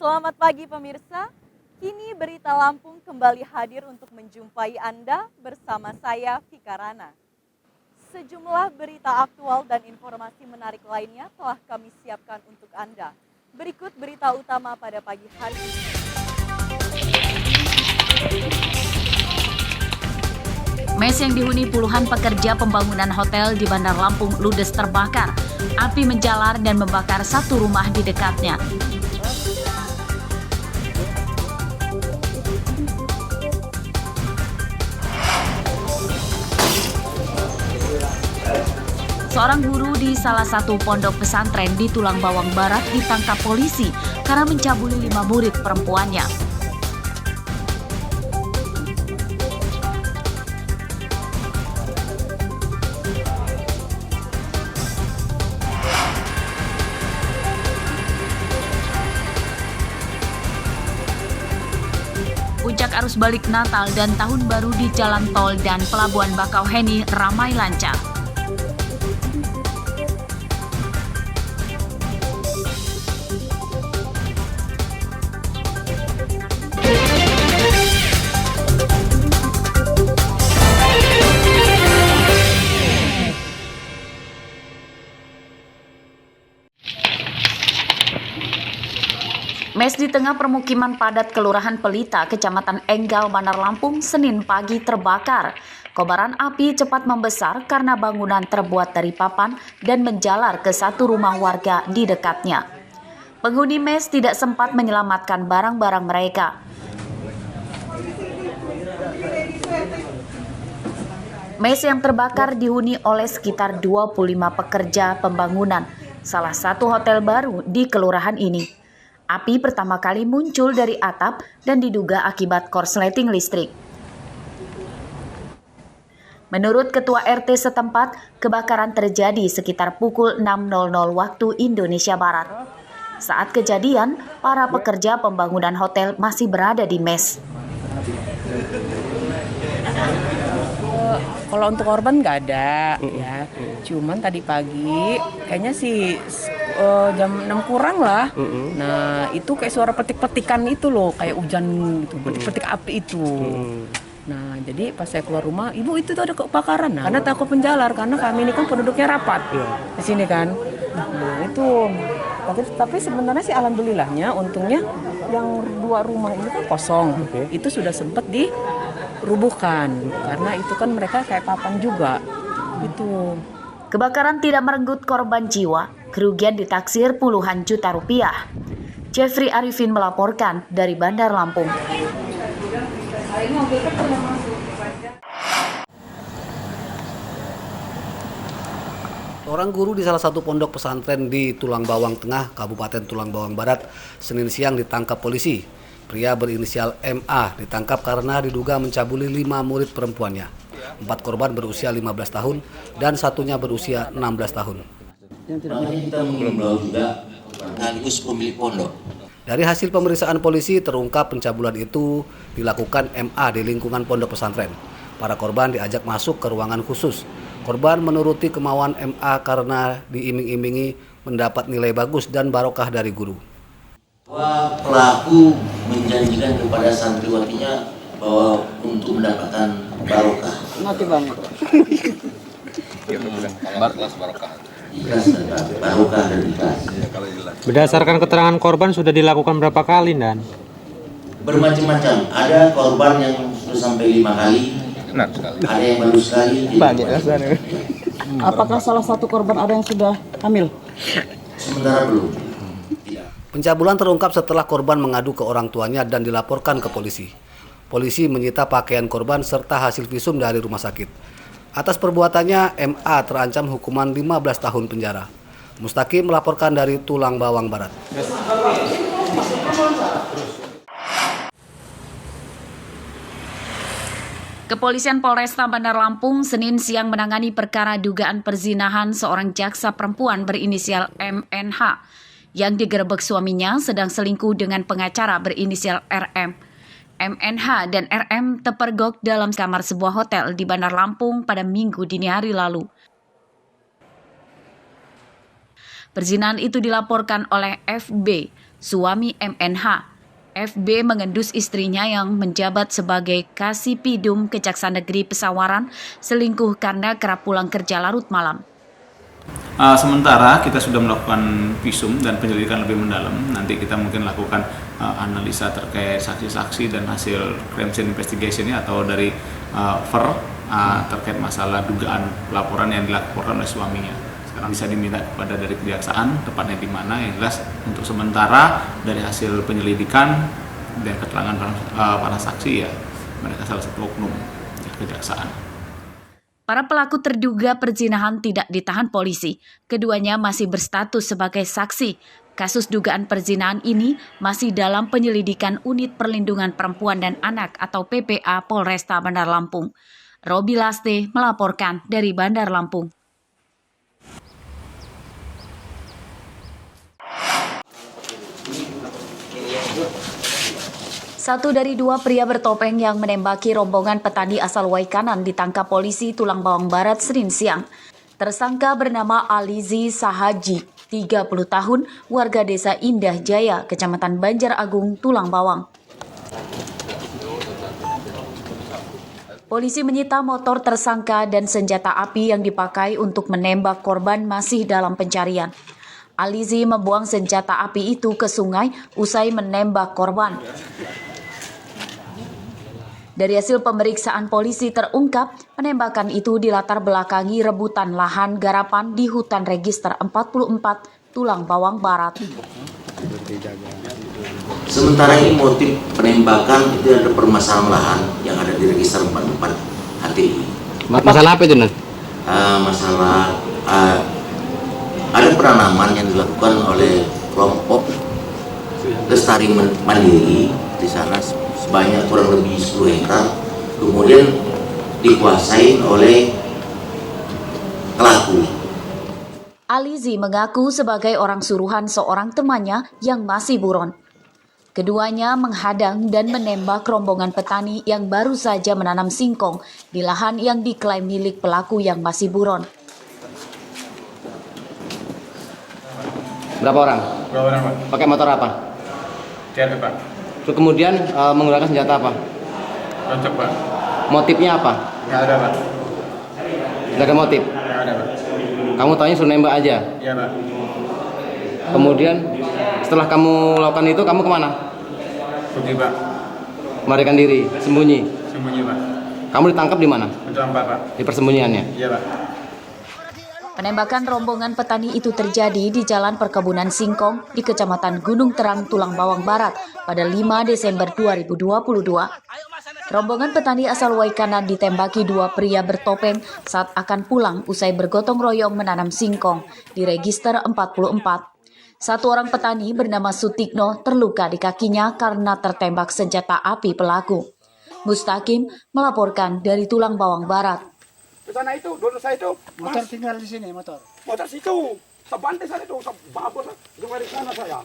Selamat pagi pemirsa, kini Berita Lampung kembali hadir untuk menjumpai Anda bersama saya Vika Rana. Sejumlah berita aktual dan informasi menarik lainnya telah kami siapkan untuk Anda. Berikut berita utama pada pagi hari ini. Mes yang dihuni puluhan pekerja pembangunan hotel di Bandar Lampung ludes terbakar. Api menjalar dan membakar satu rumah di dekatnya. Seorang guru di salah satu pondok pesantren di Tulang Bawang Barat ditangkap polisi karena mencabuli 5 murid perempuannya. Puncak arus balik Natal dan Tahun Baru di Jalan Tol dan Pelabuhan Bakauheni ramai lancar. Mes di tengah permukiman padat Kelurahan Pelita, Kecamatan Enggal, Bandar Lampung, Senin pagi terbakar. Kobaran api cepat membesar karena bangunan terbuat dari papan dan menjalar ke satu rumah warga di dekatnya. Penghuni mes tidak sempat menyelamatkan barang-barang mereka. Mes yang terbakar dihuni oleh sekitar 25 pekerja pembangunan, salah satu hotel baru di kelurahan ini. Api pertama kali muncul dari atap dan diduga akibat korsleting listrik. Menurut Ketua RT setempat, kebakaran terjadi sekitar pukul 6.00 waktu Indonesia Barat. Saat kejadian, para pekerja pembangunan hotel masih berada di mes. Kalau untuk korban nggak ada, ya. Cuman tadi pagi, kayaknya sih jam 6 kurang lah. Nah, itu kayak suara petik-petikan itu loh, kayak hujan gitu, petik-petik api itu. Nah, jadi pas saya keluar rumah, ibu itu tuh ada kebakaran. Nah, karena takut menjalar, karena kami ini kan penduduknya rapat di sini kan. Nah, itu. Tapi sebenarnya sih alhamdulillahnya, untungnya yang 2 rumah ini kan kosong. Itu sudah sempat dirubuhkan, karena itu kan mereka kayak papan juga. Itu. Kebakaran tidak merenggut korban jiwa, kerugian ditaksir puluhan juta rupiah. Jeffrey Arifin melaporkan dari Bandar Lampung. Seorang guru di salah satu pondok pesantren di Tulang Bawang Tengah, Kabupaten Tulang Bawang Barat, Senin siang ditangkap polisi. Pria berinisial MA ditangkap karena diduga mencabuli 5 murid perempuannya. 4 korban berusia 15 tahun dan satunya berusia 16 tahun. Kita belum tahu juga sekaligus pemilik pondok. Dari hasil pemeriksaan polisi terungkap pencabulan itu dilakukan MA di lingkungan pondok pesantren. Para korban diajak masuk ke ruangan khusus. Korban menuruti kemauan MA karena diiming-imingi mendapat nilai bagus dan barokah dari guru. Bahwa pelaku menjanjikan kepada santriwatinya bahwa untuk mendapatkan barokah. Mati banget. Barokah dan ikhlas. Berdasarkan keterangan korban sudah dilakukan berapa kali, Dan? Bermacam-macam. Ada korban yang sudah sampai 5 kali. Ada yang baru sekali. Apakah salah satu korban ada yang sudah hamil? Sementara belum. Tidak. Pencabulan terungkap setelah korban mengadu ke orang tuanya dan dilaporkan ke polisi. Polisi menyita pakaian korban serta hasil visum dari rumah sakit. Atas perbuatannya, MA terancam hukuman 15 tahun penjara. Mustaqim melaporkan dari Tulang Bawang Barat. Kepolisian Polresta Bandar Lampung Senin siang menangani perkara dugaan perzinahan seorang jaksa perempuan berinisial MNH yang digerebek suaminya sedang selingkuh dengan pengacara berinisial RM. MNH dan RM terpergok dalam kamar sebuah hotel di Bandar Lampung pada Minggu dini hari lalu. Perzinahan itu dilaporkan oleh FB suami MNH. FB mengendus istrinya yang menjabat sebagai Kasipidum Kejaksaan Negeri Pesawaran selingkuh karena kerap pulang kerja larut malam. Sementara kita sudah melakukan visum dan penyelidikan lebih mendalam. Nanti kita mungkin lakukan analisa terkait saksi-saksi dan hasil crime scene investigation atau dari VER terkait masalah dugaan laporan yang dilaporkan oleh suaminya. Sekarang bisa diminta kepada dari kejaksaan tepatnya di mana, yang jelas untuk sementara dari hasil penyelidikan dan keterangan para saksi ya mereka salah satu oknum kejaksaan. Para pelaku terduga perzinahan tidak ditahan polisi. Keduanya masih berstatus sebagai saksi. Kasus dugaan perzinahan ini masih dalam penyelidikan Unit Perlindungan Perempuan dan Anak atau PPA Polresta Bandar Lampung. Robi Laste melaporkan dari Bandar Lampung. Satu dari dua pria bertopeng yang menembaki rombongan petani asal Waikanan ditangkap polisi Tulang Bawang Barat Senin siang. Tersangka bernama Alizi Sahaji, 30 tahun, warga desa Indah Jaya, Kecamatan Banjar Agung, Tulang Bawang. Polisi menyita motor tersangka dan senjata api yang dipakai untuk menembak korban masih dalam pencarian. Alizi membuang senjata api itu ke sungai usai menembak korban. Dari hasil pemeriksaan polisi terungkap, penembakan itu dilatar belakangi rebutan lahan garapan di hutan register 44 Tulang Bawang Barat. Sementara ini motif penembakan itu ada permasalahan lahan yang ada di register 44 HTI. Masalah apa itu, Nan? Masalah ada penanaman yang dilakukan oleh kelompok Lestari Mandiri di sana sebanyak kurang lebih 10 hektar, kemudian dikuasai oleh pelaku. Alizi mengaku sebagai orang suruhan seorang temannya yang masih buron. Keduanya menghadang dan menembak rombongan petani yang baru saja menanam singkong di lahan yang diklaim milik pelaku yang masih buron. Berapa orang? Berapa orang, Pak? Pakai motor apa? Tiada, Pak. Terus kemudian menggunakan senjata apa? Cocok, Pak. Motifnya apa? Nggak ada, Pak. Nggak ada motif? Nggak ada, Pak. Kamu tanya suruh nembak aja? Iya, Pak. Kemudian setelah kamu lakukan itu, kamu kemana? Pergi, Pak. Melarikan diri, sembunyi. Sembunyi, Pak. Kamu ditangkap di mana? Betul, Pak. Di persembunyiannya? Iya, Pak. Penembakan rombongan petani itu terjadi di Jalan Perkebunan Singkong di Kecamatan Gunung Terang, Tulang Bawang Barat pada 5 Desember 2022. Rombongan petani asal Waikanan ditembaki dua pria bertopeng saat akan pulang usai bergotong royong menanam singkong di register 44. Satu orang petani bernama Sutikno terluka di kakinya karena tertembak senjata api pelaku. Mustaqim melaporkan dari Tulang Bawang Barat. Ke sana itu, dulu saya itu. Motor tinggal di sini, motor. Motor situ. Sebantai sana itu, sebabut. Dengar di sana saya.